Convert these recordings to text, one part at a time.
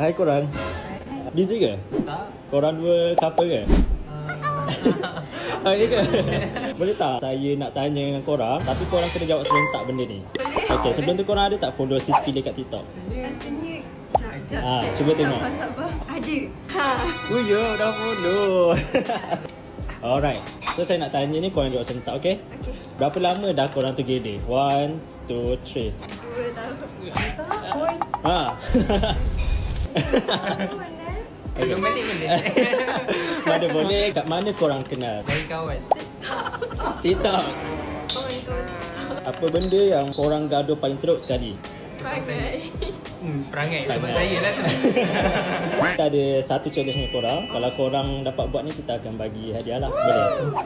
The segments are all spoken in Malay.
Hai korang. Busy ke? Tak. Korang dua couple ke? Oh, ya ke? Boleh tak saya nak tanya dengan korang, tapi korang kena jawab serentak benda ni. Okay, sebelum tu korang ada tak follow Sis Pilih kat TikTok? Rasanya Cuba tengok. Sabar. Ada. Ha. Oh ya, dah follow. Alright, so saya nak tanya ni korang jawab serentak, okay? Okey. Berapa lama dah korang together? 1, 2, 3. 2 tahun. Ha. Belum balik boleh. Mana boleh, kat mana korang kenal? Dari kawan. TikTok. Kawan-kawan. Apa benda yang korang gaduh paling teruk sekali? Sebagai. Perangai sebab Perangai. saya lah tu. Kita ada satu challenge dengan korang. Kalau korang dapat buat ni, kita akan bagi hadiah lah. Boleh?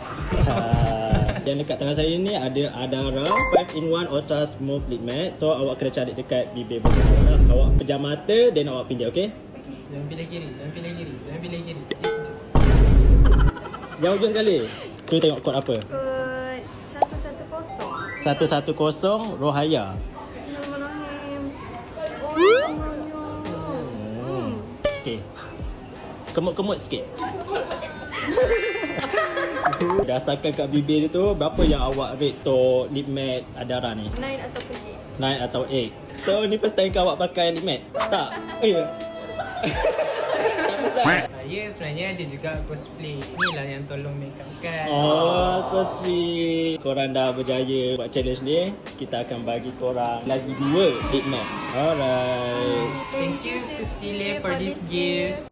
Yang dekat tangan saya ni ada Adara 5-in-1 Ultra Smooth Lip Matte. So awak kena cari dekat bibir bawah lah. Awak pejam mata dan awak pinjam, okay? Jangan pilih kiri, jangan pilih kiri, jangan pilih kiri. Yang ujung sekali. Cuba tengok kod apa? Kod 110. 110 Rohaya. Bismillahirrahmanirrahim. Okay. Kemut-kemut sikit. Berdasarkan kat bibir dia tu, berapa yang awak rate tu lip matte Adara ni? 9 ataupun 9 atau 8? So ni first time ke awak pakai lip matte? Tak? Ya. Saya sebenarnya ada juga cosplay. Inilah yang tolong make up kan. Oh, so sweet. Korang dah berjaya buat challenge ni. Kita akan bagi korang lagi 2 lip matte. Alright. Thank you Sis Pilih for this gift.